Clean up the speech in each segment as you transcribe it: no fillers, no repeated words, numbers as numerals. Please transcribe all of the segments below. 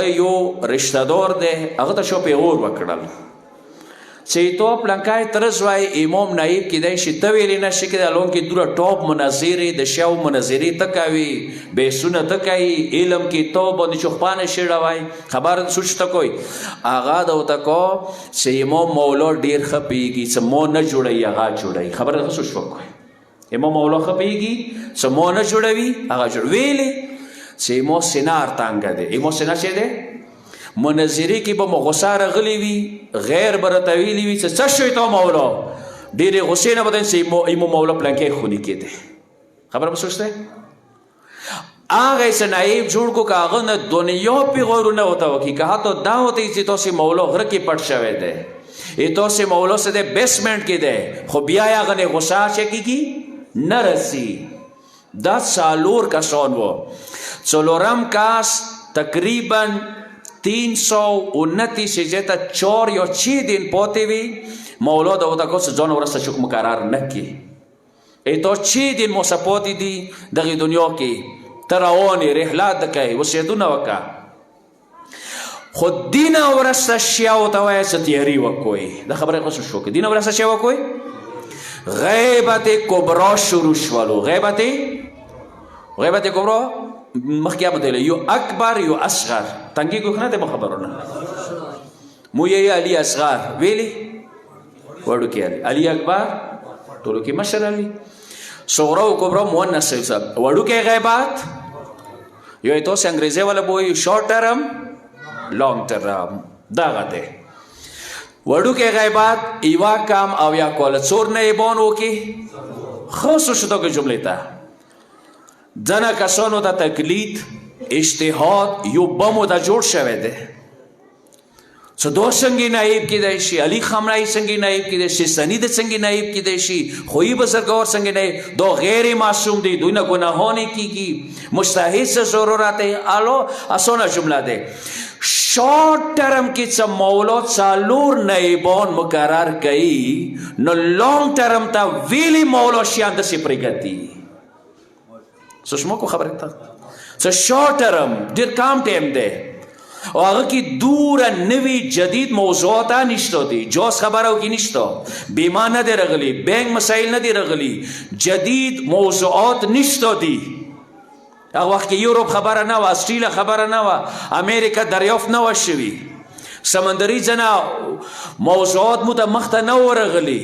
یو رشته دار دی هغه ته شو پیغور وکړل چې تو پلانکای طرز وای امام نایب کیدای شي ته ویلی نشي کېدای لون کې دوره ټاپ مناظرې د شاو مناظرې ته کوي بحثونه ته کوي علم کې تو باندې چوخپانه شیړه وای خبر سوچ ته کوي هغه د وته کو چې امام مولا ډیر خپيږي چې مو نه جوړي هغه جوړي خبره سوچ وکړي امام مولا خپيږي چې مو نه جوړوي هغه جوړ ویلي چې مو سينار تانګه دی مو سينار شه دی مناظرې کې به غوسه راغلی وي غیر برته ویلی وي چې څه شوی ته مولا ډېرې غوسې نه بدن چې امام مولا پلانکې خوني کېده خبره به سوچته هغه یې نایب جوړ کو که هغه نه دنیا پیغورونه ورته وکړي که حتی دا ورته چې تاسې مولا غره کې پټ شوی دی تاسې مولا څه دی بیسمنټ کې دی خو بیا یې هغه نه غوسه چې کېږي نه رسي دا څلور کسان وو څلورم کس تقریبا 329 تا 4 یا 6 दिन پاتې وي مولا د وته کو ځان ورسته شک مقرر نه کی ایتو 6 दिन مو سپاتې دي دغه دنیا کې تراونی رحلات کوي وسیدونه وکا خود دین ورسته شیاو ته وای ستیری وکوي د خبره خو شو کې دین ورسته شیاو وکوي غیبت کبرا شروع شولو غیبت کبرا مخکې بدله یو اکبر یو اصغر تنګي ګوخنه ته خبرونه مو یې علي اصغر ویلي وړو کې علي اکبر ټولو کې مشر علي صغرا او کبرا مؤنث حساب وړو کې غیبات یو ته انګريزي ولا بوي شورت ټرم لانګ ټرم دا غته وړو کې غیبات ایوا کام او یا کول څور نه بونو کې خاص شته کې جمله ته ځنه کسانو ته تقلید اجتهاد یو بمو ته جوړ شوی دی څه دو څنګه نایب کېدای شي علي خامنه‌ای څنګه نایب کېدای شي سنید څنګه نایب کېدای شي خوی بزرګور څنګه نایب دو غیر معصوم دي دوی نه ګناهونه کیږي مستحیل څه ضرورت ہے الو اسونه جمله ده شارٹ ٹرم کې څه مولا څلور نایبان مقرر کړي نو لانګ ټرم ته ویلی مولا شیان د سپریګتی سوچمو کو خبره تا څه شارٹ ټرم ډیر کم ټایم ده او هغه کې دور نوی جدید موضوعات نشته دي جوس خبره او کې نشته بیمه نه دی رغلی بینک مسائل نه دی رغلی جدید موضوعات نشته دي هغه وخت کې یورپ خبره نه و استرالیا خبره نه و امریکا دریافت نه و شوي سمندري ځنه موضوعات مو ته مخته نه ورغلي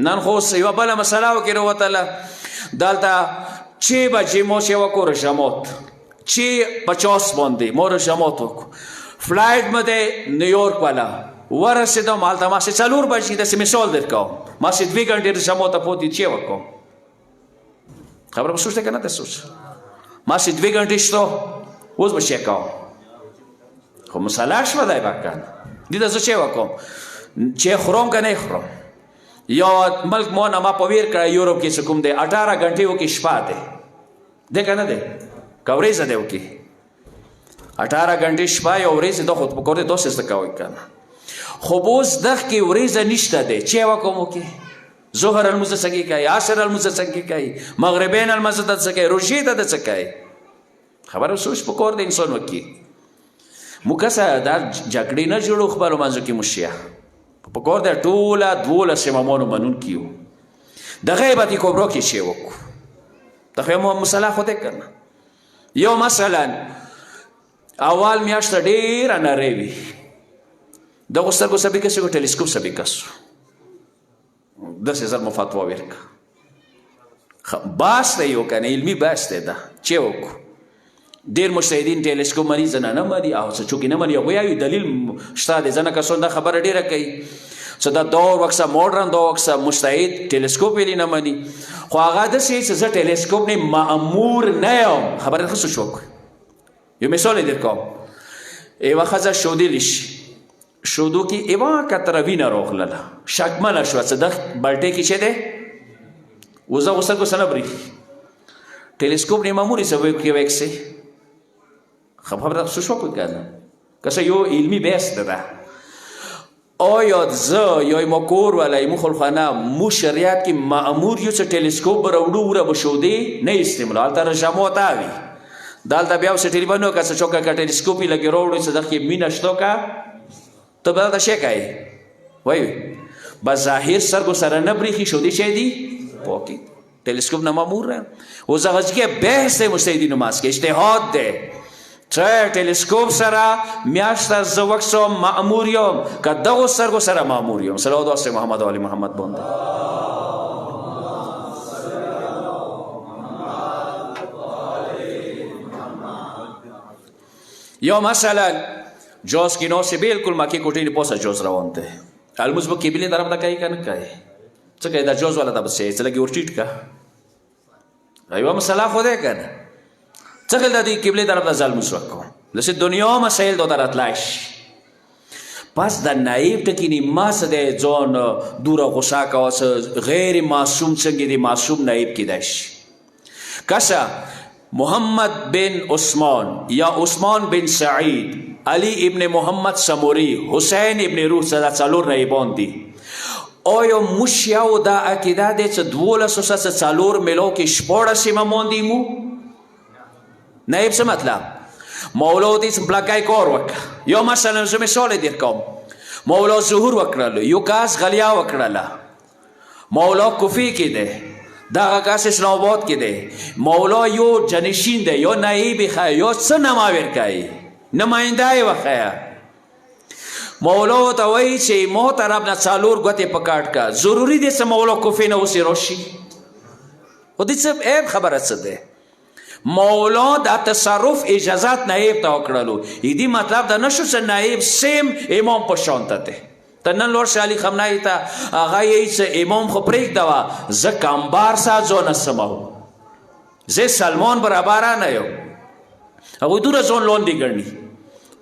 نن خو یوه بله مسله وکړې وتله دلته چی بجې مو چې وکړو رژمات چی 50 باندې مو رژمات وکړو فلایټ مې د نیویورک والا ورسېدم هلته ما چې 4 بجې داسې مثال درکوم ما چې 2 غنټې رژمات ته پوتې چی وکړم خبره به سوچ دی که نه ته سوچ ما چې 2 غنټې شته اوس به چی کوم خو مسله شوه دی به کنه دې ته زه چی وکړم چې خورم که نه خورم یا ملک مونه ما په ویر کړه یورپ کې چې کوم دی 18 غنټې وکې شپه دی دی که نه دی که ورځه دی وکې 18 غنټې شپه یا ورځې دا خو په کور دی داسې زده کوئ که نه خو به اوس دغ کې ورځه نشته دی چی وکړم وکې ظهر المزه څنګه کوي عصر المزه څنګه کوي مغربین المزه ته څه کوي روژې ته څه کوي خبره سوچ په کور د انسان وکې موږ کسه دا جګړې نه جوړو خپلو منځو کې مشیه په کور د ټوله 12 امامانو منونکي وو د غیبت کبرا کې شی وکړو د خو مسله خو دی که نه یو مثلا اول میاشته ډېره نرۍ وي دغو سترګو سبیکه شي ټلیسکوپ سبیکه سو داسې زر مو فتوا ورکړه بحث دی یو که نه علمي بحث دی ده چی وکړو ډېر مجتهدین ټیلیسکوپ مني ځنه نه مني او څه چوکې نه مني هغوی وایي دلیل شته دی ځنه کسان دا خبره ډېره کوي څه دا دور وکسه ماډرن دا وکسه مجتهد ټیلیسکوپ ویلي نه مني خو هغه داسې چې زه ټیلیسکوپ نه مأمور نه یم خبره ښه سوچ وکړئ یو مثال یې درکوم یوه ښځه شودلی شي شودو کې یوه کتره وینه راغلله شکمنه شوه څه د بلټې کې چې دی اوزه غو سترګو څه نه برېښي ټیلیسکوپ نه مأمور یې څه وکسې خبره سوچ وکړئ که نه که څه یو علمي بحث ده آیا زه یا ما کور ولی مو خلخانه مو شریعت کې مأمور یو څه ټیلیسکوپ به راوړو وره به شودې نه استعمال هلته رژمات اوي دلته بیا اوس ټلیفون وکړه څه چوکه که ټلیسکوپ یې لږې راوړو چې دغه کې مینه شته که ته به دلته شی کوې وایي بس ظاهر سترګو سره نه برېښي شودي شی دي پوکې ټلیسکوپ نه معمور رہے اوس هغه کې بحث دی مجتهدینو نماز کې اجتهاد دی ته ټلیسکوپ سره میاشت ته زه وکسم مأمور یم که دغو سترګو سره مأمور یم صلوات واسطه محمد و آل محمد باندې یا مثلا جوز کی نو سے بالکل مکی کوٹی نے پوسا جوز روان ته المز بو قبله طرف ته کوي کنه کوي څه کوي دا جوز والا ته بس څه لګي ورټیټ کا ایوه مسله خو ده کنه څه کوي دا دی قبله طرف ته ظلم وکړو لسه دنیا مسائل دوه راتلاش پس د نائب ټکینی ما سده ځون دوره غوسا کا غیر معصوم څنګه دی معصوم نائب کیداش کسا محمد بن عثمان یا عثمان بن سعید علی ابن محمد سموری حسین ابن روح صدا څلور نائبان دي آیا مشیاو دا عقیده دی چې 1200 څلور ملو کې شپاړس امامان دي مو نائب څه مطلب مولا دې بلاکای کار وکړه یا مثلا زه مثال در کوم مولا ظهور وکړل یو کاس غلیا وکړله مولا کوفی کې دی دغه کاس اسلام آباد کې دی مولا یو جنشین دی یا نائب خیر یا څه نما ورکوي نماینده یې وښیه مولا ورته وایي چې محترم نه څلور ګوتې په کاټ کا ضروري دی چې مولا کوفی نه اوسې راشي خو دې څه عیب خبره څه دی مولا دا تصرف اجازات نائب ته وکړلو دې مطلب دا نشو چې نائب سیم امام په شانته دی ته نن لوړ شاه علي خمنایي ته هغه یې چې امام خو پرېږده وه زه کمبار سازو نه سمو زه سلمان برابره نه یم هغوی دوره ځان لاندې ګڼي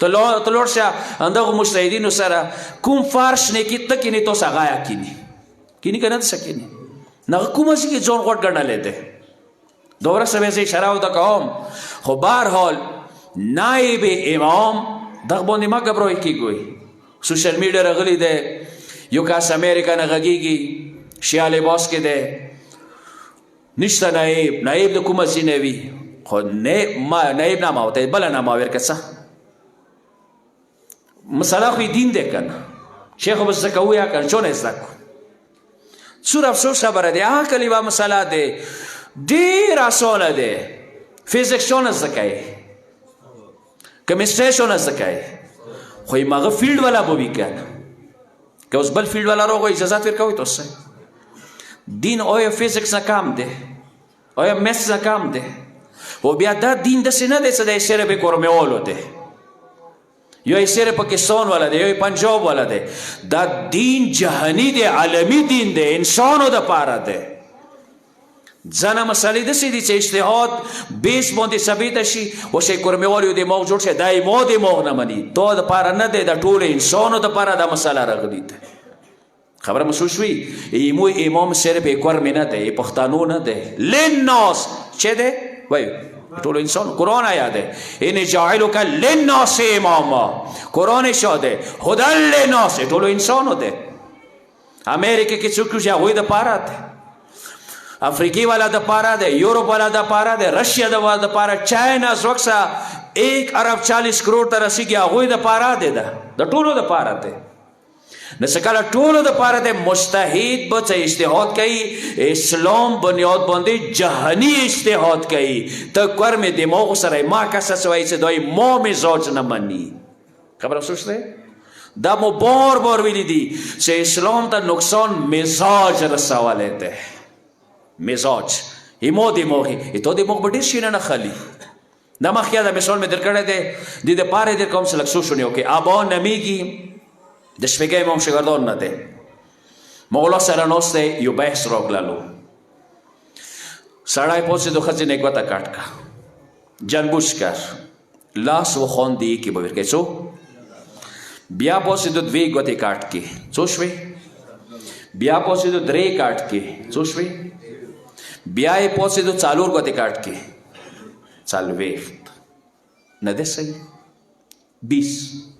ته لوړ شه همدغو مجتهدینو سره کوم فرش نه کې ته کینې ته اوس هغه یا کینې که نه ته څه کینې نه هغه کومه ځای کې ځان غوټ ګڼلی دی دوره سمې زه اشاره ورته کوم خو بهرحال نایب امام دغه باندې مه ګبروئ کېږئ سوشل میډیا راغلی دی یو کاس امریکا نه غږیږي شیعه لباس کې دی نشته نائب د کومه ځای نه وي خو نائب نامه ورته بله نامه ورکړه څه مسله خو دین دی که نه شیخ به زده کوو یا که نه چونه زده کو څومره افسوس خبره دی هغه کلیوه مسله دی ډېر اسانه دی فزیکس چونه زده کوي کمیسټري چونه زده کوي خو مغه فیلډ والا به وي که نه که اوس بل فیلډ والا راغی اجازات ورکوئ تاسو دین آیا فزیکس نه کم دی آیا میتس نه کم دی و بیا دا دین داسې نه دی چې د اسیر په کورمیوالو دی یا اسیر پاکستان والا دی یا پنجاب والا دی دا دین جهانی دی عالمی دین دی انسانو دپاره دی ځنه مسلې داسې دي چې اجتهاد بیس باندې ثابته شي اوس یې کورمیوال یو دماغ جوړ شي دا یې ما دماغ نه مني دا دپاره نه دی د ټولو انسانو دپاره دا مسله راغلې ده خبره محسوس شوي ایمو امام صرف یې کورمې نه دی یې پښتانو نه دی للناس چې دی وایو ټولو انسانو قرآن آیا دی ان جاعلک للناس اماما قرآن شا دی هدی للناس ټولو انسانو دی امریکا کې څوک چې هغوی دپاره دی افریقی والا د پاره ده یورپ والا د پاره ده رشیا د پاره چاینا زوکسا 1 ارب 40 کروڑ ته رسیږي هغوی د پاره ده د ټولو د پاره ده نو څکله ټولو د پاره ده مجتهد به څه اجتهاد کوي اسلام بنیاد باندې جهانی اجتهاد کوي ته کورم دماغ سره ما کسه وایي چې دوی ما مزاج نه مني خبره افسوس ده دا مو بار ویلی دي چې اسلام ته نقصان مزاج رسولی ده مزاج ایمو دماغی ایتو دماغ به ډېر شي نه خالي دا مخکې دا مثال مې در کړی دی د دې پاره در کوم څه لږ سوچ ونیو کې ابا نمیږي د شپږی امام شاګردان نه دی مولا سره ناست دی یو بحث راغللو سړی پاڅېدو ښځې نه یې ګوته کټ کړه جنبوش کر لاس وخواندې یې کې به ورکوي څو بیا پاڅېدو دوې ګوتې کاټ کې څو شوې بیا پاڅېدو درې کاټ کې څو شوې بیا یې پاڅېدو څلور ګوتې کاټ کې څلوېښت نه دی صحیح 20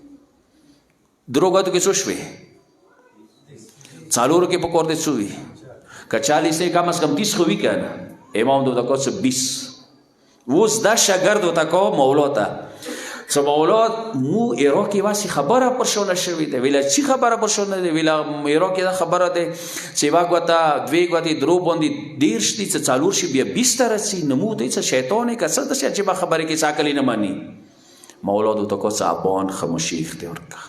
درو ګوتو کې څو شوې څلورو کې په کور دی څو وي که 40 دی کم از کم 30 خو وي که نه امام دو دکات 20 اوس دا شاګرد ورته کوم مولا ته څه مولا مو ایرو کې واسې خبره پر شونه شوې ده ویله چې خبره پر شونه ده ویله ایرو کې دا خبره ده چې واګ وته دوی غوتی درو باندې ډیر شتي څه څالور شي بیا 20 رسي نمو دی څه شیطان کې څه د چې به خبره کې څاکلی نه مانی مولا دوته کو څه ابان خاموشي اختیار کا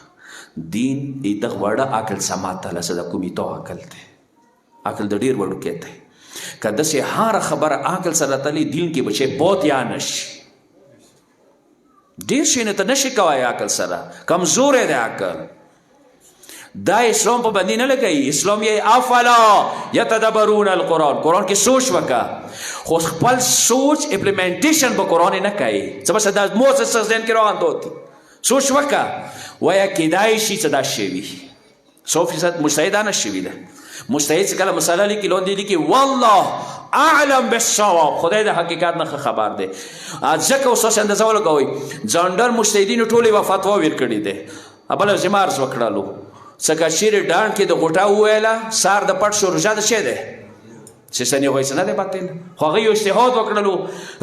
دین ایته وړه عقل سماته لسه د کومیټو عقل ته عقل د ډیر وړو کې ته کله چې هر خبره عقل سره تلی دین کې بچي بہت یا نشي ډیر شي نه ته نشي کوای عقل سره کمزور دی عقل دا اسلام په باندې نه لګي اسلام یې افلا یتدبرون القرآن قرآن کې سوچ وکا خو خپل سوچ امپلیمنټیشن به قرآن نه کوي څه بس دا موسس ذهن کې روان دوت سوچ وکا ویا کېدای شي چې دا شی وي 100% مجتهدانه شوي ده مجتهد چې کله مسله لیکي لوندې لیکي والله اعلم بالصواب خدای د حقیقت نه خبر دی ځکه اوس تاسو اندازه ولګوئ ځانډر مجتهدینو ټولې به فتوا ورکړې ده بله زما عرض وکړلو څکه چیرې ډانډ کې د غوټه وویله سار د پټ شو روژه د شی دی چې سنې وایي څه نه دی باطل خو هغوی یو اجتهاد وکړلو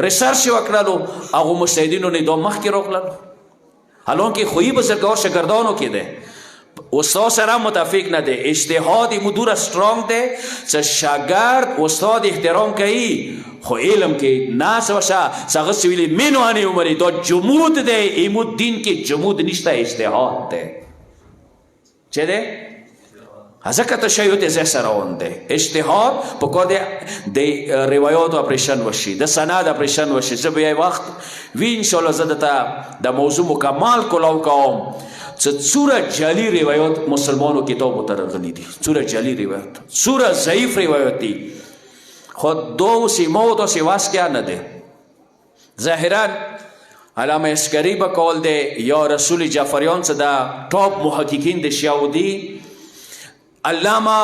ریسرچ یې وکړلو هغو مجتهدینو نه دوه مخکې راغلل حالانکه خویی بزرگوار شاگردانو کې ده استاد سره متفق نه ده اجتهاد مدور استرانگ ده چې شاگرد استاد احترام کوي خو علم کې ناس وشا څنګه سویلی مینو اني عمرې دا جمود ده ایمو دین کې جمود نشته اجتهاد ده چه ده ځکه تشیع ته سره روان ده اجتهاد په کار د روایات اپریشن وشي د سند اپریشن وشي زه به وخت وی ان شاء الله زه د موضوع مکمل کولاو کوم چې څوره جعلي روایات مسلمانو کتابو ته راغلي دي څوره جعلي روایات څوره ضعیف روایات دي خو دو سیمو تو سیواس کیا نه ده ظاهرا علامه عسکری به کول ده یا رسول جعفریان څخه د ټاپ محققین د شیعودي علامه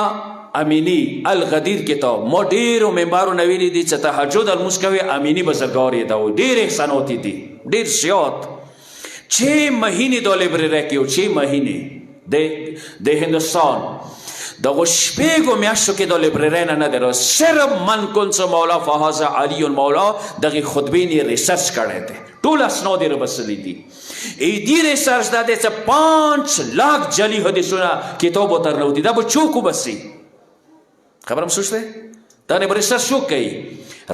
امینی الغدیر کتاب ما ډیرو منبرو نویلی دي چې تهجد الموس کوي امینی بزرګوار یې دا ډیر احسانات دي ډیر زیات 6 مهینې د لایبرری کې 6 مهینې د هندوستان دغه شپږو میاشتو کې د لایبرری نه درو صرف من کن مولا فهذا علی المولا دغه خطبې نه ریسرچ کړی دی ټول اسناد یې رسلي دي ای دی ریسرچ دا دی چې 5 लाख جعلي حدیثونه کتابو تر نو دي دا به چوکو بسي خبرم سوچته دا نه ریسرچ شو کوي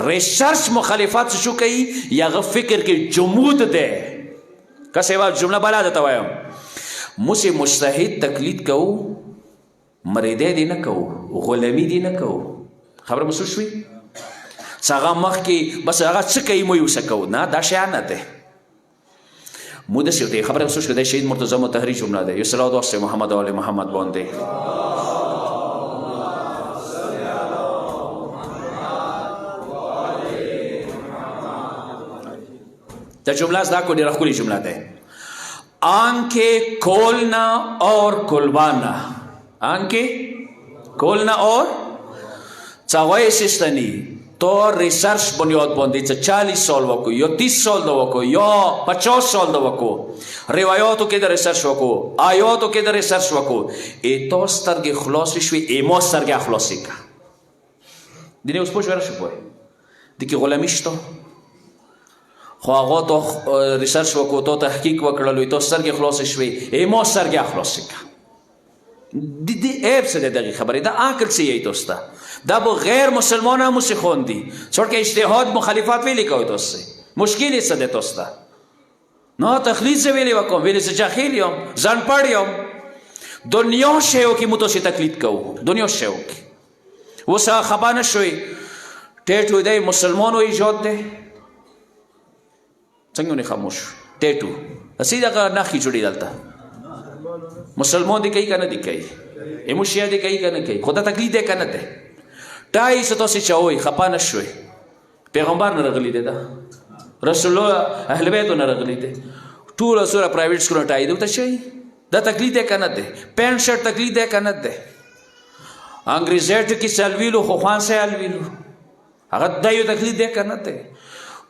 ریسرچ مخالفت شو کوي یا فکر کې جمود ده کسه وا جمله بالا ده وایم موسی مجتهد تقلید کو مریده دی نه کو غلامی دی نه کو خبر مسو شوي څنګه مخ کې بس هغه څه کوي مو یو څه کو نه دا شی نه ده مو د شي خبره مسو شوي د شهید مرتضی مطهری جمله ده یو صلوات واسه محمد او محمد باندې دا جمله زده کو ډیره ښکلې جمله ده آنکه کولنا اور کلوانا آنکه کولنا اور چاوای شستنی تو ریسرچ بنیاد باندې چې 40 سال وکو یا 30 سال دا وکو یا 50 سال دا وکو روایاتو کې د ریسرچ وکو آیاتو کې د ریسرچ وکو ای تو سترګې خلاص شوي ای مو سترګې خلاص کا دینه اوس پوه ورشه پوه د کې غلامی شته خو هغه ته ریسرچ وکړو ته تحقیق وکړلو ته سترګې خلاص شوي ای مو سترګې خلاص کا د ایب څه دغه خبره دا عقل څه یی دوستا دا به غیر مسلمان هم موسی خوندي چون که اجتهاد مخالفت ویلی کوي دوسته مشکلی څه ده دوستا نه تخلیص ویلی وکم ویلی څه جاهل یم ځان پړ یم دنیا شیو کې مو ته تقلید کوو دنیا شیو کې وسه خبانه شوي ټیټو دی مسلمانو ایجاد ده څنګه نه خاموش ټیټو اسی دا نه خېچړي دلته مسلمان دی کوي کنه دی کوي ایمو شیا دی کوي کنه کوي خدا تقلید کنه ده ټای ستو سي چوي خپانه شوي پیغمبر نه رغلی دی دا رسول الله اهل بیت نه رغلی دی ټول سره پرایویټ سکول ټای دی ته شي دا تقلید کنه ده پینټ شرټ تقلید کنه ده انګریزیټ کی سلویلو خو خوان سه الویلو هغه دایو تقلید کنه ده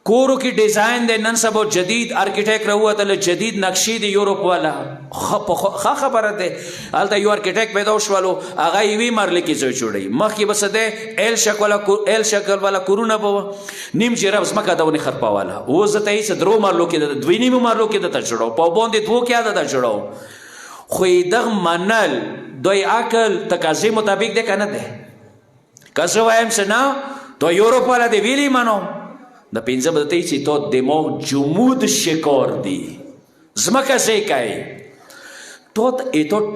کورو کی ډیزاین دی نن سبا جدید ارکیټیک راووتل جدید نقشې دی یورپ والا ښه خبره دی هلته یو ارکیټیک پیدا شولو هغه یوې مرلې کې ځای جوړوي مخکې به څه دی ایل شکل والا کورونه به نیم جراب ځمکه دونې خرپواله اوس ځته یې څه درو مرلو کې دوی نیمو مرلو کې درته جوړو په باندې دوو کې درته جوړو خو یې دغه منل دوی عقل تقاضې مطابق دی که نه دی که زه وایم چې نه تو یورپ والا دی ویلی منم د پنځه به درته چې تو دماغ جمود شکار دی ځمکه ځای کوي تو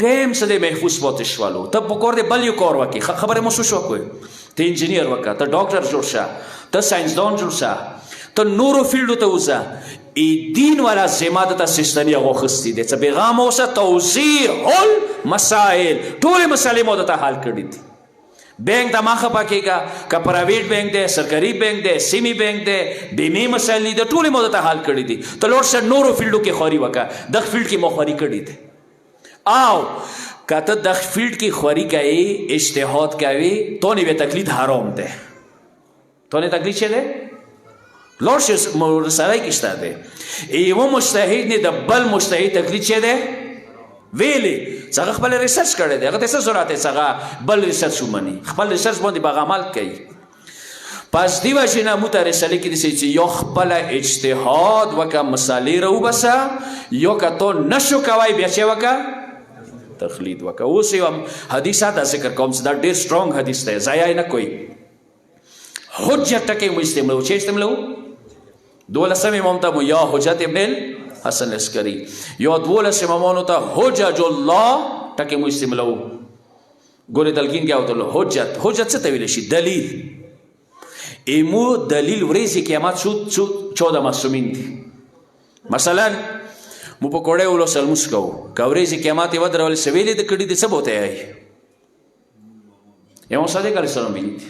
ټایم څه دی محفوظ پاتې شولو ته پکار دی بل یو کار وکړې خبرې مو څه وکړې ته انجینیر وکړه ته ډاکټر جوړ شه ته ساینسدان جوړ شه ته نورو فیلډو ته وځه دین والا ذمه درته سیستاني هغه اخیستې دی څه بېغامه اوسه توضیح المسایل ټولې مسلې مو درته حل کړي دي بینک ته مخه پکېږه که پرایویټ بینک دی سرکاري بینک دی سیمې بینک دی بیمې مسایل دي ټولې مو درته حل کړي دي ته لاړ شه نورو فیلډو کې خواري وکړه دغه فیلډ کې مو خواري کړي دي او که ته دغه فیلډ کې خواري کوې اجتهاد کوې تو نه به تقلید حرام دی تو نه تقلید څه دی لاړ شه سړی کې شته دی یوه مجتهد نه د بل مجتهد تقلید څه دی ویلی څنګه خپل ریسرچ کړی دی هغه ته څه ضرورت دی څنګه بل ریسرچ ومني خپل ریسرچ باندې به عمل کوي پس دې وجې نه موږ ته رسالې کې داسې چې یو خپله اجتهاد وکړه مسالې راوباسه یو که تو نشو کوی بیا چې وکړه تقلید وکړه اوس یو حدیث دا ذکر کوم چې دا ډېر سټرونګ حدیث دی ضایع نه کوي حجت ټکی مو استعمالو چې استعمالو 12 امام ته مو یا حجت ابن حسن عسکری یا 12 امامانو ته حجج الله ټکی مو استعمالو ګورې دلګین کې اوتلو حجت څه ته ویلی شي دلیل ایمو دلیل ورځې قیامت شو 14 معصومین دي مثلا مو په کوړی ولوسل لمونځ کوو که ورځې قیامت یې ودرولې څه ویلې د کړي دي څه به ورته وایي امام صادق علیه السلام ویلي دي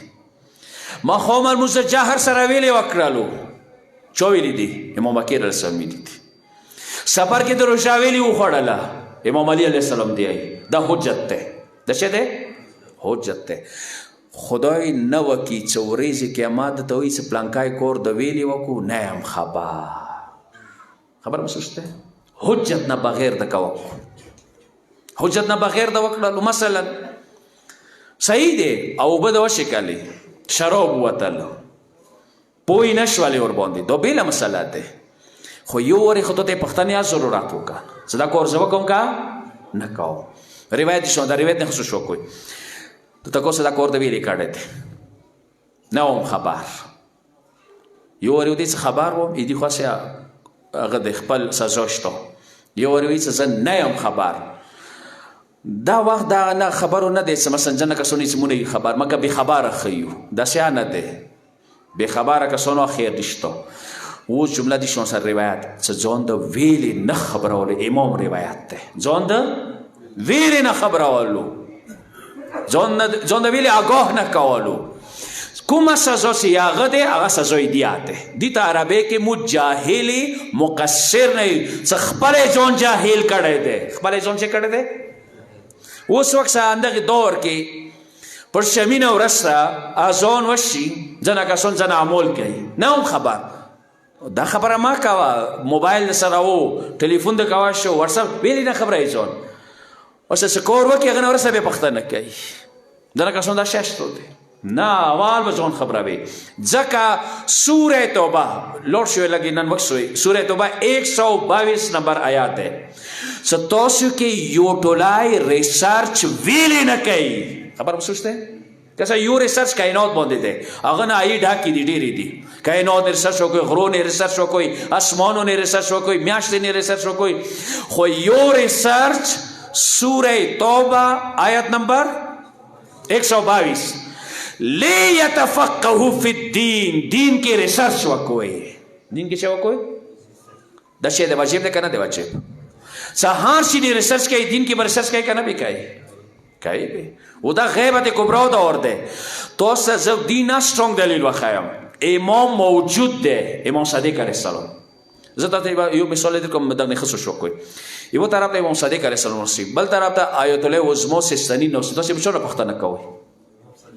ماښام لمونځ د جهر سره ویلې وکړلو چا ویلي دي امام بکر علیه السلام ویلي دي سفر کې د روژه ویلې وخوړله امام علی علیه السلام دی دا حجت دی دا څه دی حجت دی خدای نه وکړي چې ورځې قیامت ته وایي چې پلانکای کور د ویلې وکړو نه یم خبر محسوس دی حجت نه بغیر د کوکو حجت نه بغیر د وکړلو مثلا صحیح دی او به د وشکلې شراب وتل پوی نشولې ورباندې دا بیله مسله دی خو یو وارې خو ته پښتنې ضرورت وکړه زه دا کار زه وکړم که نه کوم روایت شو دا روایت نه خصوص وکړئ تو تا کوسه دا کار د ویلې کړی دی نه وم خبر یو وارې ودې څه خبر وم ایدي خواسې هغه د خپل سزا شته یو وارې وایي چې زه نه یم خبر دا وخت دا نه خبرو نه دی چې مثلا جنه کسانو چې مونږ نه خبر مګر بې خبره ښه یو داسې نه دی بې خبره کسانو خیر دي شته اوس جمله دي شون سره روایت چې ځان د ویلې نه خبرولو امام روایت دی ځان د ویلې نه خبرولو ځان د ویلې آگاه نه کولو کومه سزا چې هغه دی هغه سزای دیات دی دې ته عربۍ کې مو جاهلي مقصر نه څه خپل ځان جاهل کړی دی خپل ځان چې کړی دی اوس وخت همدغه دور کې پر شمینه ورسته اذان وشي ځنه کسان ځنه عمل کوي نه هم خبر دا خبره ما کوه موبایل سره و ټلیفون د کوه شو واتساپ ویلې نه خبره یې ځان اوس چې کور وکړي هغه نه ورسه بیا پوښتنه کوي ځنه کسان دا شی شته دی نه اول به ځان خبره وي ځکه سوره توبه لوړ شوی لګي نن وخت شوی سوره توبه 122 نمبر آیات دی چې تاسو کې یو ټولای ریسرچ ویلې نه کوي خبر محسوس دی که یو ریسرچ کائنات باندې دی هغه نه آیي ډاکې دي ډېرې دي کائنات نه ریسرچ وکړئ غرو نه ریسرچ وکړئ اسمانو نه ریسرچ وکړئ میاشتې نه ریسرچ وکړئ خو یو ریسرچ سوره توبه آیت نمبر 122 لیتفقهوا فی الدین دین کې ریسرچ وکوئ دین کې څه وکوئ دا شی د واجب دی که نه دی واجب څه هر شي دی ریسرچ کوي دین کې به ریسرچ کوي که نه به کوي به او دا غیبت کبرا دور دی تاسو زه دین نه سټرونګ دلیل وښیم امام موجود دی امام صادق علیه السلام زه تاسو یو مثال درکوم دغه نه خصوص وکوئ یو طرف ته امام صادق علیه السلام رسي بل طرف ته آیت الله عظما سیستانی نو تاسو به څه پښتنه کوئ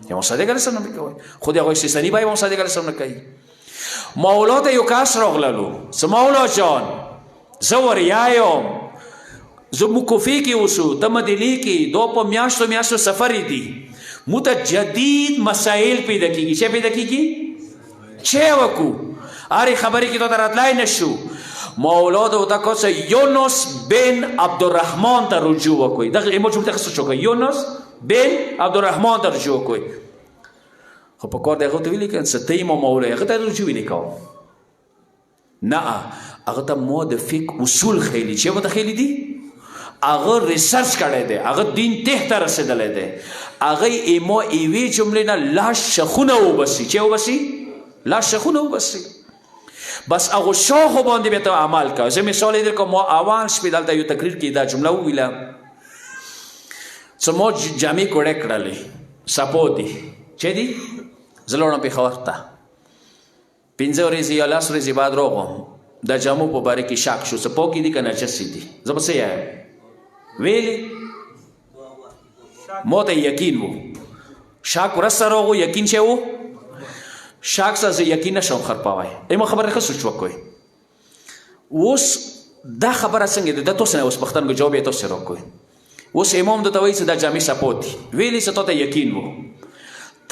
امام صادق علیه السلام نه کوي خو دغه سیستانی به امام صادق علیه السلام نه کوي مولا ته یو کاس راغللو څه مولا جان زه وریا یم زه مو کوفې کې اوسو ته مدینې کې دو په میاشتو سفر دي مو ته جدید مسائل پیدا کېږي چې پیدا کېږي چې وکړو هرې خبرې کې ته راتلی نه شو مولا ته ورته کوڅه یونس بن عبدالرحمن ته رجوع وکړئ دغه ایمو جمله ته څه وکړئ یونس بن عبدالرحمن ته رجوع وکړئ خو په کار د هغه ته ویلي که څه ته یې مولا هغه ته رجوع ویلي کوم نه هغه ته مو د فقه اصول خیلي چې ورته خیلي دي هغه ریسرچ کړی دی هغه دین ته ته رسېدلی دی هغه ایمو ایوې جملې نه لاس شخونه وبسي چې وبسي لاس شخونه وبسي بس هغه شاخو باندې بیا ته عمل کوه زه مثال یې درکوم ما اول شپې دلته یو تقریر کې دا جمله وویله څه مو جامې کوړې کړلې سپو دي چې دي زه لاړم پېښور ته 5 ورځې یا 10 ورځې بعد راغلم د جامو په باره کې شک شو څه پاکې دي که نجسې دي زه به څه یم ویلې ما ته یقین و شک ورسته راغو یقین چې و شک سره زه یقین نشم خرپوی ایما خبره ښه سوچ وکړئ اوس دا خبره څنګه ده د تاسو نه اوس پوښتنه جواب یې تاسو راکوئ اوس امام درته وایي چې دا جامې سپو دي ویلې چې تا ته یقین و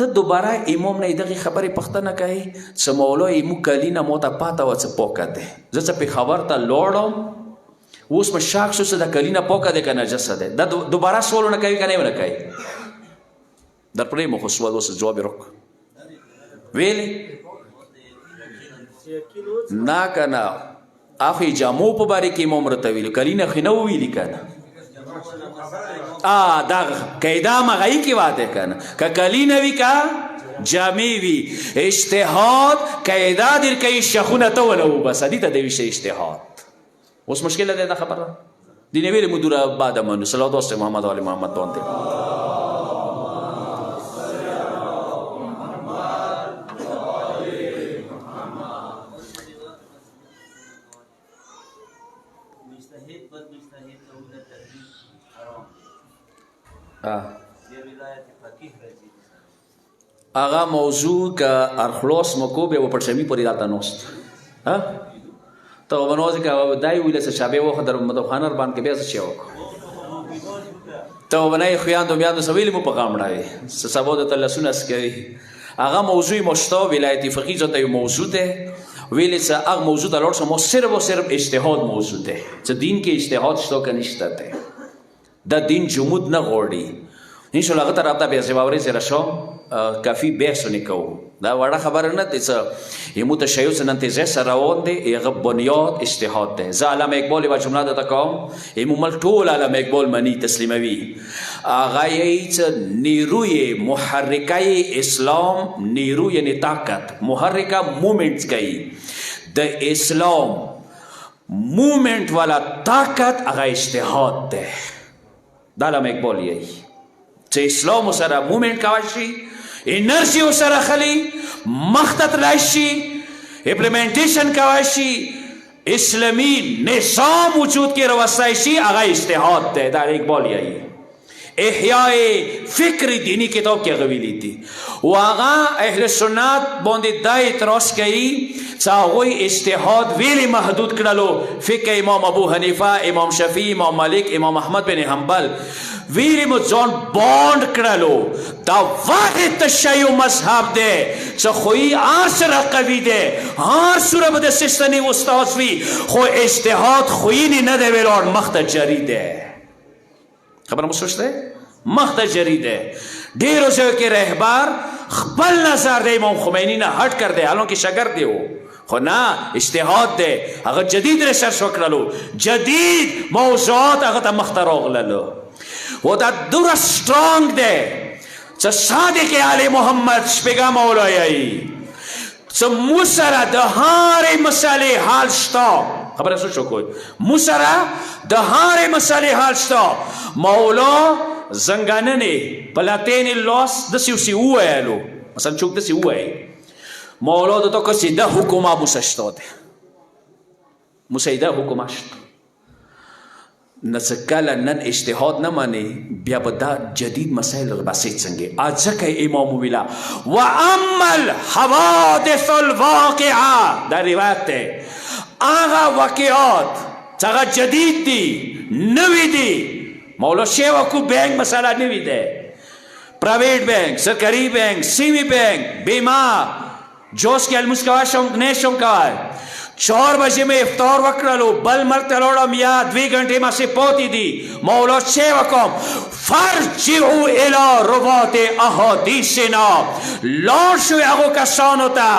ته دوباره امام نه دغې خبرې پوښتنه کوې چې مولا ایمو کلینه ما ته پاته وه چې پاکه دی زه چې پېښور ته لاړم اوس مې شک شو چې دا کلینه پاکه دی که نجسه دی دا دوباره سوالونه کوي که نه یې نه کوي در پرېږدم خو سوال اوس جواب یې راکړه ویلې نه که نه هغې جامو په باره کې امام راته ویلي کلینه خو نه وویلي که نه دا قاعده مغایی کې واده که نه که کلینه وي که جامې وي اجتهاد قاعده در کوي شخونه ته ونه وبسه دې ته دی ویشه اجتهاد اوس مشکله دی دا خبره دې نه ویلې مدوره بعد منو صلوات واسطه محمد و آل محمد باندې هغه موضوع که ارخلاص مکو بیا و پرچمی پوری دالتا نوست ته به نوځي که دای ویله چې شابه وخت در مدخانر باندې بیا څه وکړو ته به نه خویاندو میاندو سویل مو په غامړای سبا د تلسونه اسکري هغه موضوع مشتا ولایت فقیه ته موضوع ده ویلې چې هغه موضوع د لور سمو صرف او صرف اجتهاد موضوع ده چې دین کې اجتهاد شته که نشته ده دا دین جمود نه غوړي ان شاء الله هغه ته راته بیا زواوري سره شو کافي بحث نه کوو دا وړه خبره نه ده چې یمو تشیع سره انتزاع سره روان دی هغه بنیاد اجتهاد ده زه علامه اقبال یوه جمله درته کوم یمو مل ټول علامه اقبال مني تسلیموي هغه یې چې نیروی محرکه اسلام نیرو یعنی طاقت محرکه مومنټس کوي د اسلام مومنټ والا طاقت هغه اجتهاد ده دا علامه اقبال یې چې اسلام سره مومنټ کوي شي انرژي سره خلی مختت راشي امپلیمنټیشن کوي شي اسلامي نظام وجود کې راوستای شي هغه اجتهاد ده دا اقبال یې احیاء فکر دینی کتاب کې غویلی دي واغه اهل سنت باندې دا اعتراض کوي چې هغوی اجتهاد ویلې محدود کړلو فقه امام ابو حنیفه امام شفیع امام مالک امام احمد بن حنبل ویلې مو ځان باند کړلو دا واحد تشیع مذهب دی چې خوی هر سره قوي دی هر سوره به د سستنې استاد وي خو اجتهاد خوی نه دی ویلان مخته جری دی خبر مو سوچ دی مخته جری دی ډېرو ځایو کې رهبر خپل نظر د امام خمیني نه هټ کر دی حالانکه شاګرد دی خو نه اجتهاد دی هغه جدید ریسرچ وکړلو جدید موضوعات هغه ته مخته راغللو و دا دوره سترانګ دی چې صادق آل محمد شپږم مولایي چې مو سره د هرې مسئلې حل شته خبره سوچ وکړئ مو سره د هرې مسئلې حل شته مولا زنګاننې په لاتینې لاس داسې اوسې وویلو مثلا څوک داسې ووایي مولا د تو کسی ده حکومه موسه شته ده موسه ده حکومه شته نه څه کله نن اجتهاد نه مني بیا به دا جدید مسایل بسیط څنګه ځکه امام ویلا واما الحوادث الواقعه دا روایت ده هغه واقعات چې هغه جدید دي نوي دي مولا شیوکو بینک مسئلہ نوی ده پرائیویٹ بینک سرکاری بینک سیمی بینک بیمہ جوس کے المس کوا نیشم کوا 4 بجے میں افطار وقت لو بل مرت لوڑم یا 2 گھنٹے میں سے پوتی دی مولا شیوکم فرجعو الى روات احادیثنا لوٹ شوی اگو کسانو تا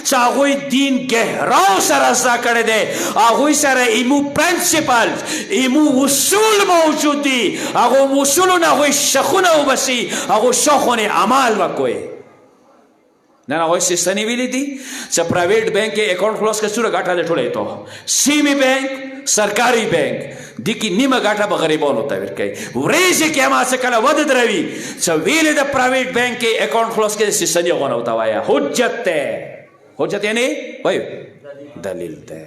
چا اگوی دین گہراو سر ازدا کرده ده اگوی سر ایمو پرنسپل ایمو اصول موجود دی اگو اصولون اگوی شخونه بسی اگو شخونه عمال وکوی نه نه وای سیستانی ویلی دی چې پرایویټ بینک کې اکاؤنٹ خلاص کې سوره غاټه دې ټولې ته سیمی بینک سرکاری بینک د کی نیمه غاټه به غریبانو ته ورکړي ورېځ کې ما څه کله ود دروي چې ویلې د پرایویټ بینک کې اکاؤنٹ خلاص کې سیستانی غونه وتا وایا حجت یعنی وای دلیل ده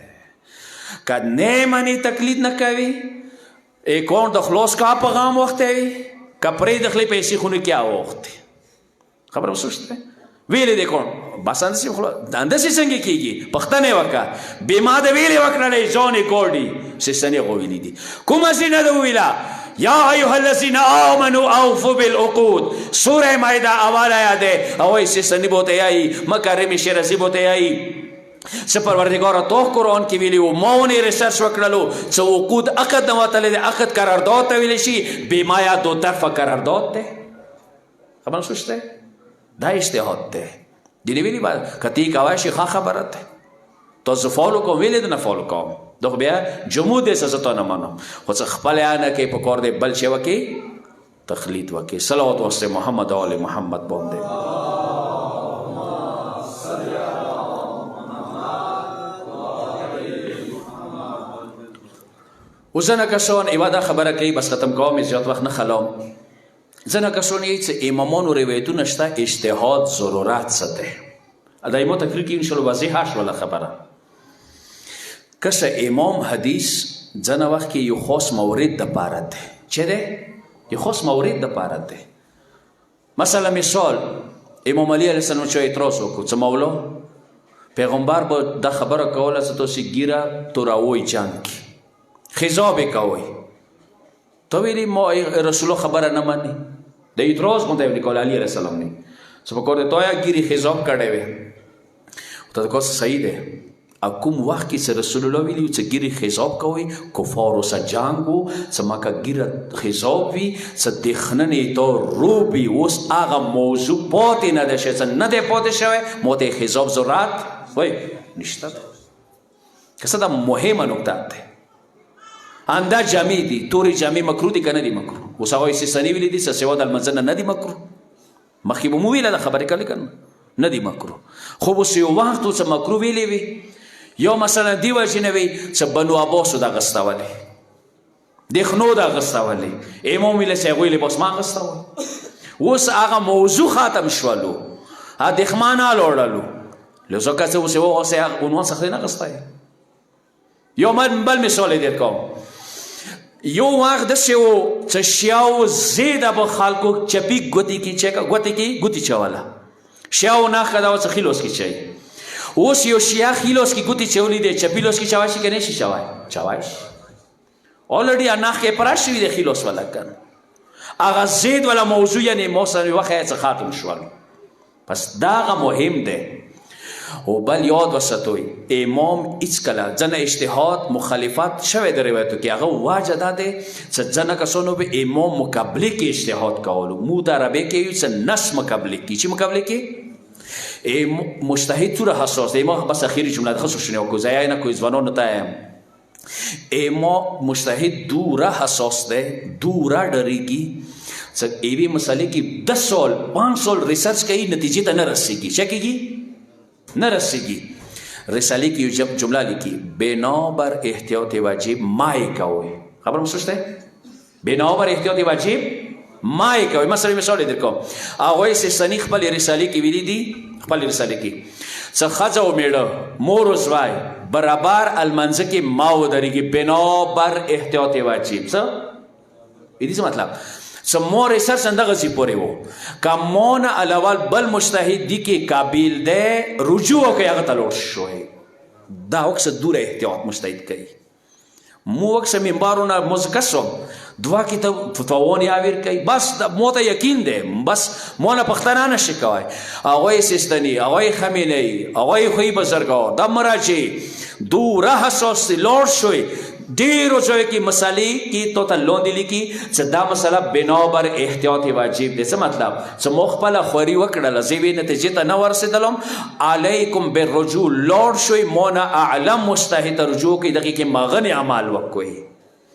کله مانی تقلید نه کوي اکاؤنٹ د خلاص کا پیغام وخت وي کپڑے دخلي پیسې خونه کیا وخت خبر وسوسته ویلې د کون بس اندسی خلا اندسی څنګه کیږي پښتنه وکا بیما د ویلې وکړلې ځونې کوډي سیستنی غوېلې دي کومه سینه د ویلا یا ایها الذین آمنوا اوفوا بالعقود سوره مائده اول آیات ده او سیستنی بوته ای مکارم شرسی بوته ای سپروردگار تو قرآن کی ویلی و مونی ریسرچ وکړلو چې عقود عقد نه وتل دي عقد قرارداد ته ویل شي بیمایا دو طرفه قرارداد ده خبر سوچته دا اجتهاد ده دینی ویلی با کتی کواشی خبرت ده تو فالو کوم ویلی ده نه فالو کوم دغه بیا جمود سزا نه منم خو خپل انا کې په کور دې بل شي وکي تخلید وکي صلوات واسطه محمد و ال محمد باندې وزنه کسان ایواده خبره کوي بس ختم کوم زیات وخت نه خلام زنه کسان یې چې امامانو روایتونه شته اجتهاد ضرورت څه ده دایمو تقریر کې ان شاء الله واضح شوله خبره کسه امام حدیث ځنه وخت کې یو خاص مورد د پاره ده چې ده یو خاص مورد د پاره ده مثلا مثال امام علی علیه السلام چې اعتراض وکړ چې مولا پیغمبر به د خبره کوله چې تاسو ګیره توراوي جنگ خضاب کوي تو ویلی ما رسول خبره نه مانی د اعتراض کوته ویلی کول علی علیه السلام نه سو په کوته تویا ګیری خضاب کړي وي ته کو صحیح ده اكم وخت کې رسول الله ویلی چې ګیری خضاب کوي کفار سره جنگو سمکه ګیره خضاب وی څه دخننه تو روبي اوس هغه موضوع پاتې نه ده چې نه ده پاتې شوی موته خضاب ضرورت وای نشته کسه دا مهمه نکته ده اندا جامع دي توري جامع مکرو دي کنه دي مکرو وسوي سيسني ویلي دي سوا د المنزل نه دي مکرو مخي به مو ویله د خبرې کله کنه نه دي مکرو خو وس یو وخت څه مکرو ویلي وي یو مثلا دی وجنوي چې بنو عباس د غستاولي د خنو د غستاولي امام ویله چې ویلي بس ما غستاول وس هغه موضوع ختم شولو ا دښمنه لوړلو لزکه څه وسه وسه عنوان څخه نه غستای یو بل مثال در کوم یو وقت دسه و چې شیاو زیده به خلکو چپی ګوتی کی ګوتی چواله شیاو نه خدا و څه خیلوس کی چي اوس یو شیا خیلوس کی ګوتی چولی دی چپیلوس کی چواشي کنه شي چواش اولریډي انا کې پراشوي دی خیلوس ولا کن اغه زید ولا موضوع یعنی موسم وخت ختم شول پس دا مهم ده او بل یاد وساتوي امام هیڅ کله ځنه اجتهاد مخالفت شوه د روایتو کې هغه واجه ده چې ځنه کسانو به امام مقابله کې اجتهاد کولو مو د عربی کې یو څه نس مقابله کې چې مقابله کې مجتهد تو حساس ده امام بس اخیری جمله ده خصوص شنو کو زای نه کوئی ځوانو نه تایم امام مجتهد دوره حساس ده دوره ډریږي چې ایوی مسالې کې 10 سال 5 سال ریسرچ کوي نتیجې ته نه رسیږي څه کیږي نه رسیږي رساله کې یو جمله لیکي بنابر احتیاط واجب مای کوي خبر مو سوچته بنابر احتیاط واجب مای کوي مثلا مثال درکوم هغه سستانی خپل رساله کې ویلي دي خپل رساله کې څه خځه او میړه مور او زوی برابر المنځ کې ما ودرېږي بنابر احتیاط واجب. څه دې څه مطلب؟ څه مو ریسرچ اندغسې پورې و که مو نه علاوه بل مجتهد دي کې قابل دی رجوع کوي هغه ته لوړ شوی دا وکسه دوره احتیاط مجتهد کوي. مو وکسه منبرونه مزکسم دوا کې ته فتواونه یاویر کوي بس مو ته یقین دی بس مو نه پښتانه نشي کوي. هغوی سیستاني هغوی خمینه‌ای هغوی خوی بزرګو د مراجع دوره حساس لوړ شوی ډیرو ځایو کې مسالې کې تو ته لوندې لیکي چې دا مسله بنابر احتیاط واجب دی. څه مطلب؟ چې مو خپله خواري وکړله زه یوې نتیجې ته نه ورسېدلم علیکم بالرجوع لوړ شوی مو نه اعلم مجتهد ته رجوع کوي دغې کې مغنې عمل وکوي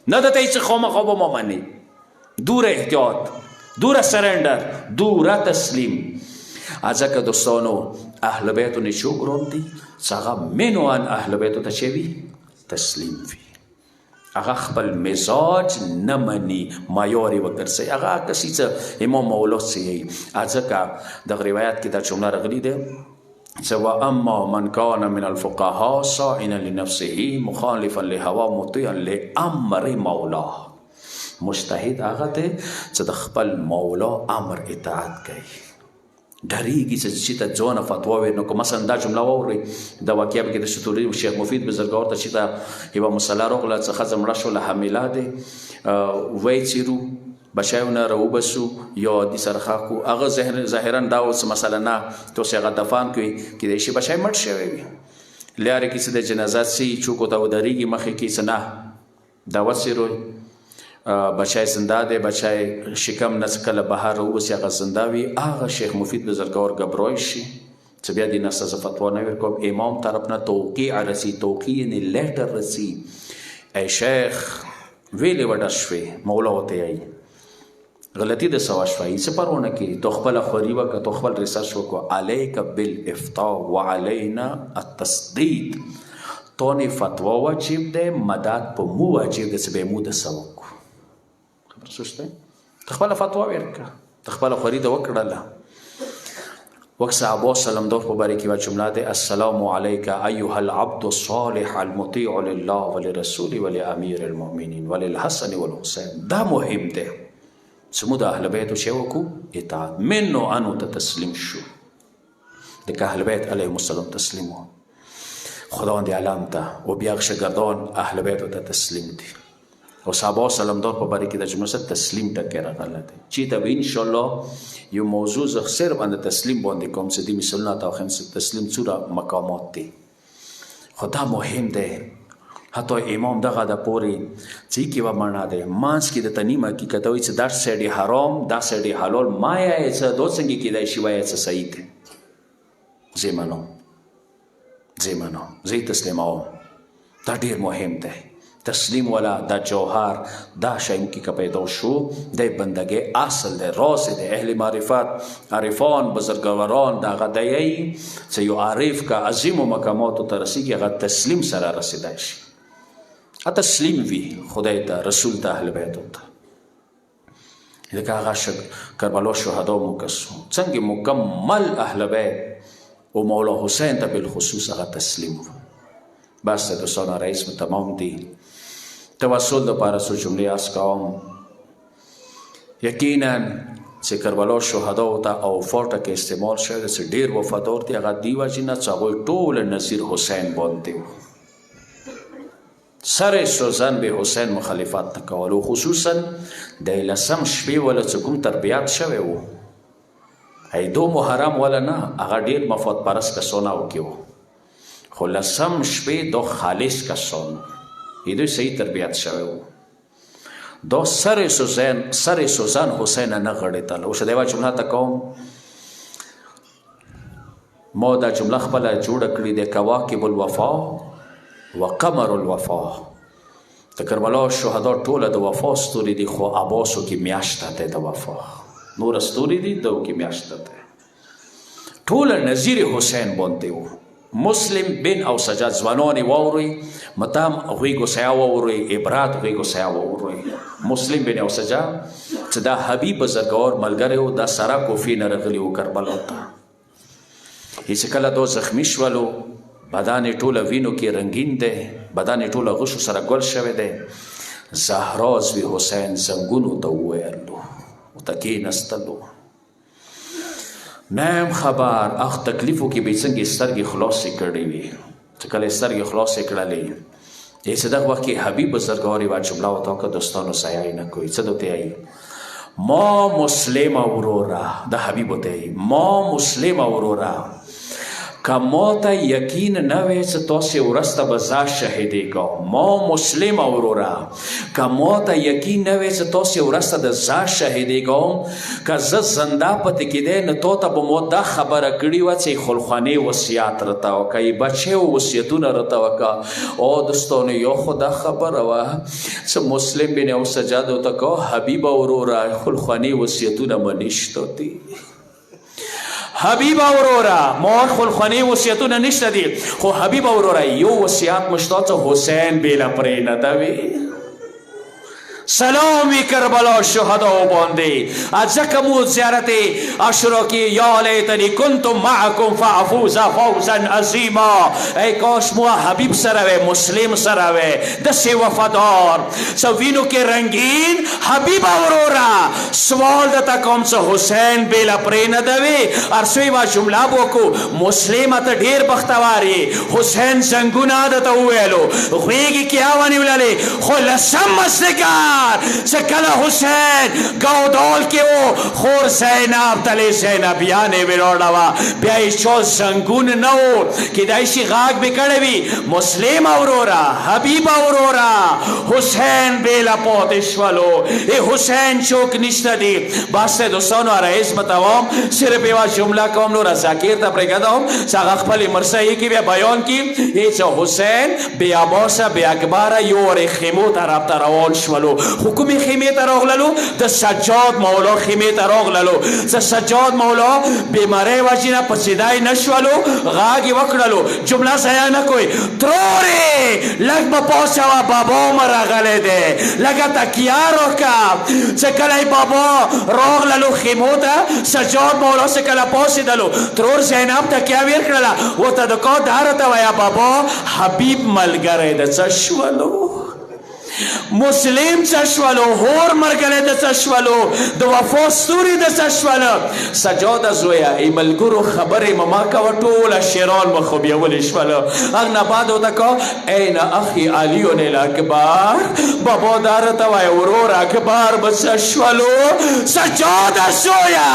نه درته هېڅ خامخا به مو مني. دوره احتیاط دوره سرنډر دوره تسلیم. ځکه دوستانو اهل بیتو نه چوګرون دي چې هغه منوان اهل بیتو ته چې وي تسلیم وي هغه خپل مزاج نه مني مایوري وګرځي هغه کسي چې امام مولود سي ځکه دغه روایت کې دا جمله راغلې ده چې واما من کان من الفقهاء صائنا لنفسه مخالفا لهوا مطيعا لامر مولاه. مجتهد هغه دی چې د خپل مولا امر اطاعت کوي ډریږي چې ته ځوانه فتوا وي نو که مثلا دا جمله واورئ د واقعه کې د شتوري شیخ مفید بزرګور ته چې دا یوه مسله راغله چې ښځه مړه شوله حامله دی وی څیرو بچیونه راوبسو یا حدي سره خاکو هغه ظاهرا دا اوس مثلا نه تاسې هغه دفان کړئ کیدای شي بچی مړ شوی وي لارې کې چې د جنازات سي چوکو ته ودرېږي مخې کې چې نه دا وڅیروئ بچای زنده دی بچای شکم نه کله بهر راوبسي هغه زنده وي هغه شیخ مفید بزرګور ګبروی شي چې بیا دې نه څه فتوا نه ورکوم امام طرف نه توقیع رسي توقیع یعنې لیټر رسي ای شیخ ویلې وډه شوې مولا ورته وایي غلطي د څه وشوه څه پروا نه کوي تو خپله خواري وکړه تو خپل ریسرچ وکړه علیک بالافتاء وعلینا التصدیق تو نه فتوا واجب دی مدد په مو واجب دی چې به مو د څه وکړو سوچته ته خپله فتوا ورکړه ته خپله خواري د وکړله وکسه ابو سلم دور په باره کې یوه جمله دی السلام علیک ایها العبد الصالح المطیع لله ولرسول ولامیر المؤمنین وللحسن والحسین دا مهم دی چې موږ د اهل بیتو شی وکړو اطاعت منو انو ته تسلیم شو لکه اهل بیت علیهم السلام تسلیم و خداوند عالم ته و بیا شاګردان اهل بیتو ته تسلیم دي او صحابه سلام دار په باره کې د جمله سره تسلیم ټکی راغلی دی چې ته به انشاءالله یو موضوع زه صرف باندې تسلیم باندې کوم چې دې مثالونه ته واخیم چې تسلیم څومره مقامات دي خو دا مهم دی حتی امام دغه د پورې چې کې به معنا دی مانځ کې درته نیم حقیقت وایي چې دا سړی حرام دا سړی حلال ما یې څه دا څنګه کیدای شي وایي چې صحیح دی زه منم زه تسلیموم دا ډېر مهم دی تسلیم والا دا جوهر دا شایم کی که پیدا شو دا بندگی اصل ده راس ده اهل معرفت عارفان بزرگواران دا غدایی چې یو عارف که عظیم و مقاماتو ته رسیږي هغه تسلیم سره رسیدای شي تسلیم وي خدای ته رسول ته اهل بیتو ته لکه هغه کربلا شهدا مکسو څنګه مکمل اهل بیت و مولا حسین ته بالخصوص هغه تسلیم و بس دوستان رئیس مو تمام دی توسل دپاره څو جملې عرض کوم یقینا چې کربلا شهداو ته او فورټه کې استعمال شوی دی چې ډېر وفادار دی هغه دې وجې نه چې هغوی ټول نظیر حسین باندې و سر سوزن به حسین مخالفت نه کول او خصوصا د لسم شپې ولا چې کوم تربیات شوی و دو محرم ولا نه هغه ډېر مفاد پرست کسانه و کې و خو لسم شپې دو خالص کسان دوی صحیح تربیت شوی و دا سر سوزن حسین نه غړېدل اوس د یوه جمله ته کوم ما دا جمله خپله جوړه کړې د کواکب الوفا و قمر الوفا د کربلا شهدا ټوله د وفا ستوري دي خو عباسو کې میاشته دی د وفا نور ستوري دي دو کې میاشته دی ټوله نظیر حسین باندې و مسلم بن او سجاد ځوانانې واورئ متام هغوی ګوسیا واورئ عبرات هغوی ګوسیا واورئ مسلم بن او سجاد چې دا حبیب بزرګور ملګری و دا سره کوفي نه راغلي و کربلا ته چې کله دو زخمی شولو بدن یې ټوله وینو کې رنګین دی، بدن یې ټوله غشو سره ګل شوی دی. زهرا زوی حسین زنګونو ته وویلو، ورته کېنستلو. نه یم خبر هغه تکلیفو کې به یې څنګه سترګې خلاصې کړې وي. چې کله یې سترګې خلاصې کړلې، یې دغه وخت کې حبیب بزرگوار یوه جمله ورته وکړه، دوستانو ضایع یې نه کوئ. څه درته وایي؟ ما مسلمه وروره، د حبیب ورته وایي ما مسلمه وروره، که ما ته یقین نه وی چې تاسې وروسته به زه شهیدېږم. ما مسلمه وروره، که ما ته یقین نه وی چې تاسې وروسته د زه شهیدېږم، که زه زنده پاتې کېدی نو تا ته به ما دا خبره کړې وه چې خلخانې وصیت راته وکړه، یې بچیو وصیتونه راته وکړه. او دوستانو یو خو دا خبره وه چې مسلم بن اوسجاد ورته که حبیبه وروره خلخانې وصیتونه مه نشته دي. حبیب اورورا مور خلخانی وصیتونه نشته دي، خو حبیب اورورا یو وصیت مشته چې حسین بیله پرې نه دوي. سلامی کربلا شهدا باندې ځکه مو زیارت عاشورا کې یا لیتنی کنتم معکم فافوز فوزا عظیما. ای کاش مو حبیب سره وی، مسلم سره وی، داسې وفادار څه وینو کې رنګین حبیب اورورا. سوال درته کوم چې حسین بیله پرې نه دوي. ارسو یوه جمله به وکړو، مسلمه ته ډېر بختوار یې. حسین زنګونه درته وویلو، غوږې کې ونیوللې، خو لسم مازدیګر چې کله حسین ګودال کې و، خور زینب تلې زینبیانې ولاړه وه، بیا یې چا زنګون نه و، کیدای شي غږ به کړی وي مسلم اورورا حبیب اورورا حسین بیله پاتې شولو. ای حسین چوک نشته دي. بس دوستانو رئیس بتوام صرف یوه جمله کوم، نور ذکر ته پرېږدم چې هغه خپلې مرثیې کې بیا بیان کړي. چې حسین بې عباسه بې اکبره یو ورې خیمو طرف ته روان شولو. خو کومې خیمې ته راغللو؟ د سجاد مولا خیمې ته راغللو. چې سجاد مولا بیمارۍ وجې نه پڅېدی نه شولو، غږ یې وکړلو، جمله ضایع نه کوئ، ترورې لږ به پاڅوه بابا مه راغلی دی، لږه تکیه راکړه. چې کله یې بابا راغللو خیمو ته، سجاد مولا چې کله پاڅېدلو، ترور زینب تکیه ویر کړله، ورته د کا دا راته وایه بابا حبیب ملګری د څه شولو؟ مسلم څه شولو؟ هور ملګری د څه شولو؟ د وفا ستوري د څه شوله؟ سجاده زویه ای ملګرو خبرې مه ما کوه، ټوله شیران مه خوبیولې شوله. هغ نه بعد ورته که این اخي علی الاکبر، بابا دا راته وایه ورور اکبر به څه شولو؟ سجاده زویه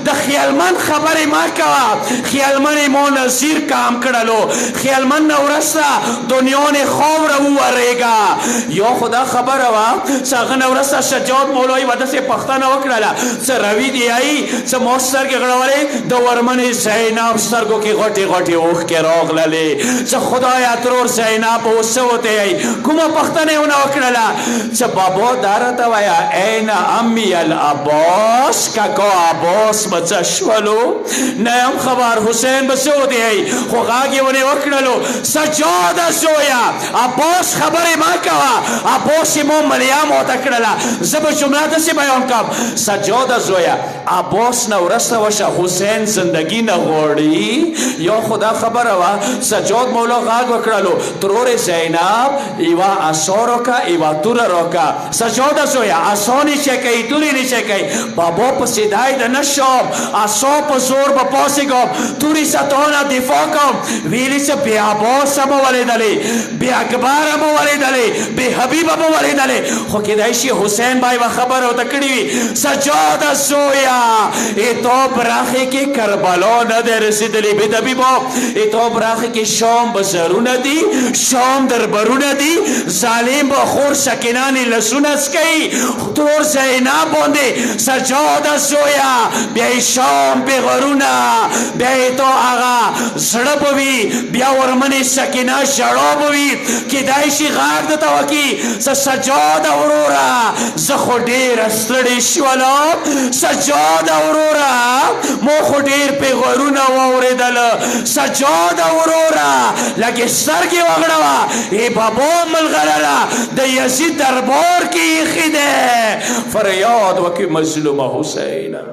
د خیالمن خبرې مه کوه، خیالمن یې ما نظیر کام کړلو، خیالمن نه وروسته دنیا نه خاوره وورېږه. یا خدا خبره وه چې هغه نه وروسته سجاد مولا یې داسې پوښتنه وکړله چې روي دې یایي چې ما سترګې غړولې، د ورمنې زینب سترګو کې غټې غټې اوښکې راغللې چې خدایه ترور زینب اوس څه ورته یایي؟ کومه پوښتنه یې ونه وکړله چې بابا دا راته وایه این امی العباس، کاکا عباس به څه شولو؟ نه یم خبر حسین به څه ورته یایي، خو غږ یې ونې وکړلو، سجاده زویه عباس خبرې مه کوه، عباس یې ما ملیه ماته کړله. زه به جمله داسې بیان کړم، سجاده زویه عباس نه وروسته وشه حسین زندگی نه غواړي. یا خدا خبره وه سجاد مولا غږ وکړلو، ترور زینب یوه عصا راکړه یوه توره راکړه. سجاده زویه عصا نیچه کوي تورې نیچه کوي، بابا پسېدی د نه شم، عصا په زور به پاڅېږم، تورې ستانه دفاع کوم. ویلي چې بې عباسه به ولیدلې، بې اکبره به ولیدلې، بې حبیبه به ولیدلې، خو کیدای شي حسین به یوه خبره ورته کړې وي، سجاده زویه تا برخې کې کربلا نه دی رسېدلې، بې طبیبه تا برخې کې شام بزرونه دي، شام دربرونه دي، ظالم به خور سکینانې لسونه څکوي ترور زینب باندې. سجاده زویه بیا یې شام پیغرونه، بیا یې تا هغه زړه به وي، بیا ورمنې سکینه ژړا به وي، کیدای شي غږ درته وکړي چې سجاده وروره زه خو ډېره ستړې شولم، سجاده وروره ما خو ډېر پیغورونه واورېدله، سجاده وروره لږې سترګې وغړوه، ای بابا ملغلره د یزید دربار کې ایښې دی، فریاد وکړي مظلومه حسینه.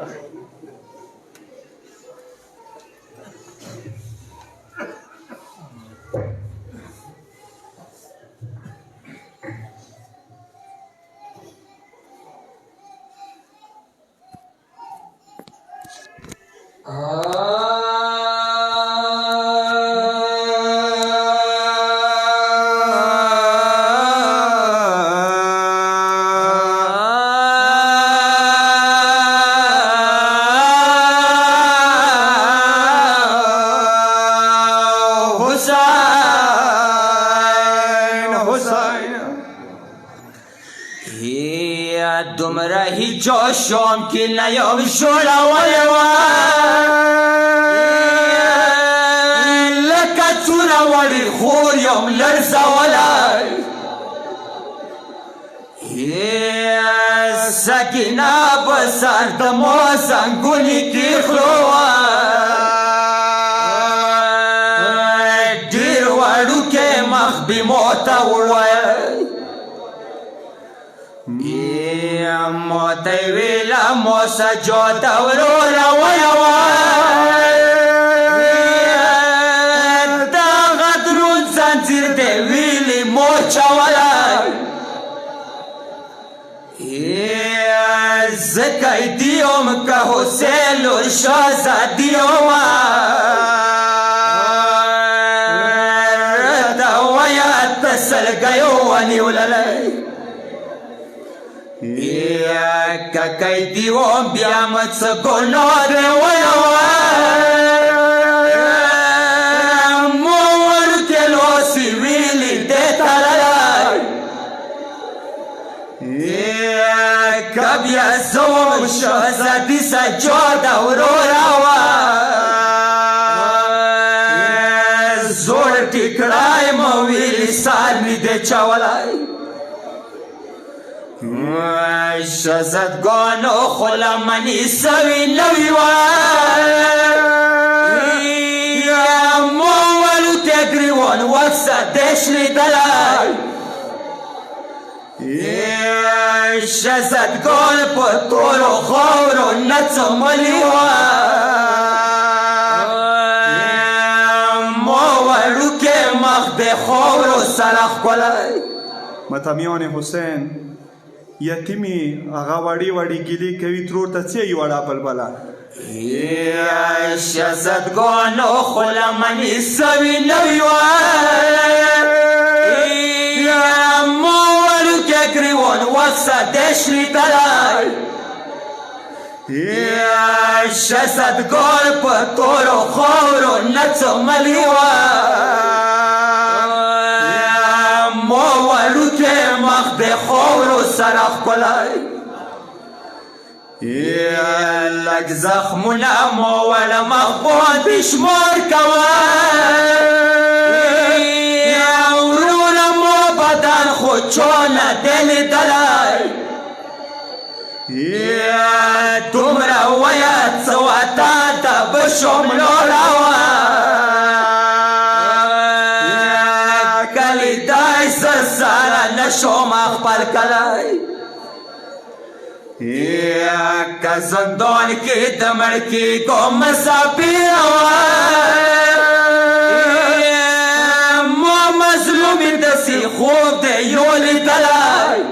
دومره هی جاشم که نیام شولا ولیوا لکه چورا ولی خوریم لرزا ولی سکینه بسر دمو زنگونی کی خلوه دیر وڑو که مخ بی موتا وڑوه موتی ویلا موسا جوتا ورورا ویوا دا غدرون زنزیر دی ویلی موچا ولا زکی دیوم که حسین و شازا دیوم رتا ویا تسلگیو ونی وللی ککی دیوم بیامد سگونو دی ویوا مور کلوسی ویلی دیتا للی کبیا زوم شازدی سجادا ورورا زور ٹکڑائی مویلی سالمی دے چاولائی شازدگانو خلمانی سوی نوی موالو تگریوان وقصا دشلی دلائی شازدگان پتور و خور و نتو ملیوا موالو که مخد خور و سرخ کلائی متامیان حسین یتیمی آغا وڑی وڑی گیلی کوي ترور ته څه وړا بلبلا شازدگانو خلمانی سوی نوی موالو که گریوان وقصا دشلی دلائی شازدگان پتور و خور و نتو ملیوا موالو که مخد خور و سرخ کلائی لگ زخمونا موال مخبون بشمار کوای ورون مو بدن خود چون دل دلائی دومره وید سواتا تا بشم لولاوا کلی دای سرسارا نشوم اخبر کلائی که زندان کی دمر کی گو مسافر مو مظلومی دسی خوب ده یولی دلائی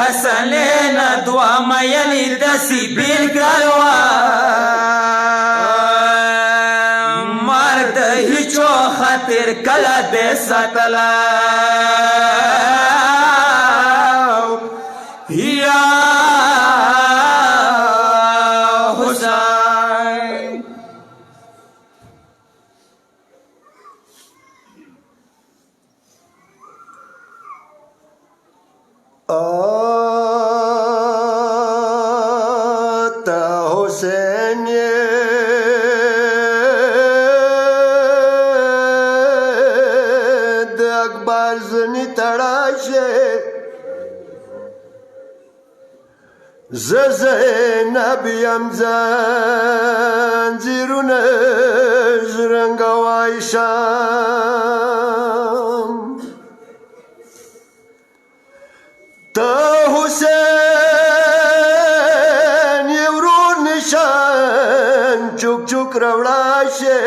حسنین دوا میلی دسی بیل کروا مرد هیچو خطر کلا دے ستلاو یا حسین تا حسین د اکبر زنی تړاشه زینب یم زنجیرونه ژرنګوای شم ته حسین یې ورور نشان چوک چوک راوړه شه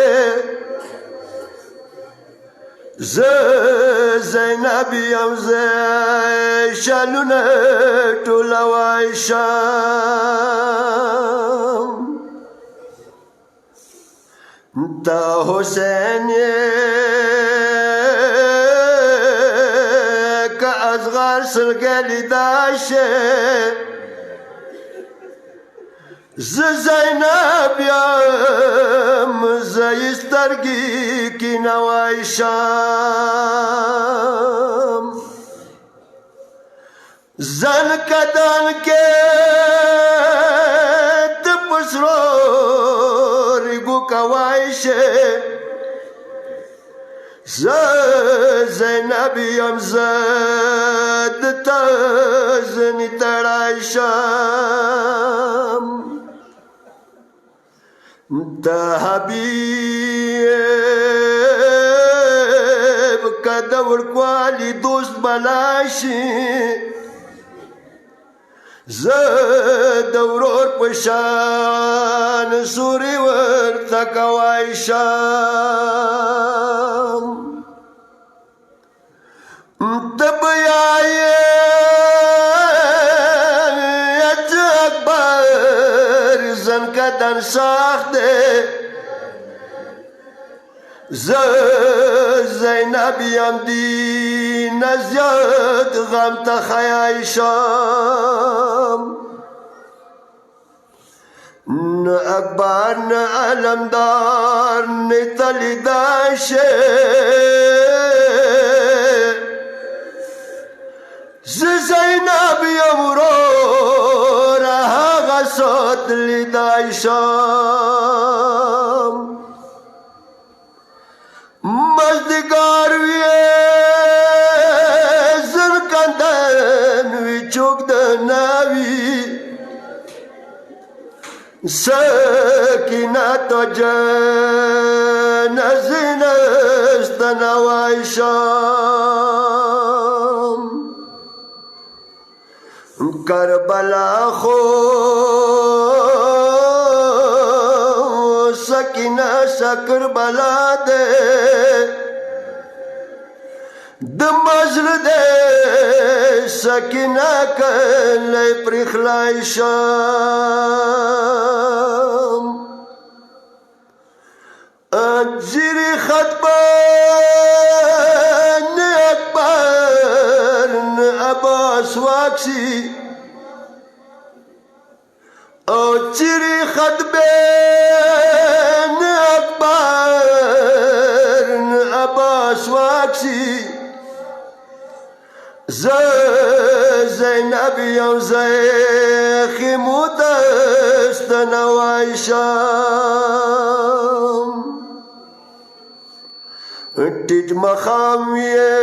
زینب یم زه شالونه ټولوای شم ته حسین یې که اصغر سلګلی داشه زه زینب یم زه یې سترګې کینوای شم زن کدن کې د پسرو ریګو کوای شه زه زینب یم زه د تا زنې تړای شم د حبیب که د ورکوالي دوست بلاشي زه د ورور په شان سوري ورته کوای شم ته به یایې زن کدن ساخت زه زینب یم دی نزیاد غم ته خیای شم نه اکبر نه علمدار نه تلیدا شه زه زینب یم ورور هغه سات لیدای شم مزدگار ویه زرکندن وی چوک دناوی سکینه تو جنازین استنوای شم کربلا خو سکینه شکر بلا دے د مزل دے سکینه کلی پرخلای شم اجری خطبان اکبر عباس واکسی او چری خطبان اکبر عباس واکسی زینب یم خیمو دست نوای شم ټیټ مخام یې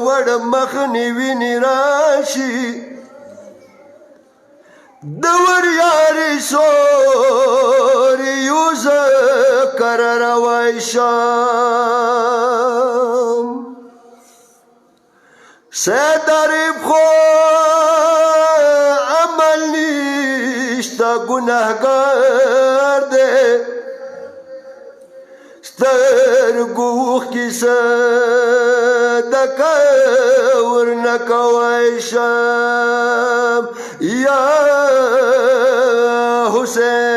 وړ مخنی ویني راشي د وریاري سوري یوز کرر وای شم سیداریب خو عمل نیشتا گناهگار ده سترگوخ کی صدقه ورنکوای شم یا حسین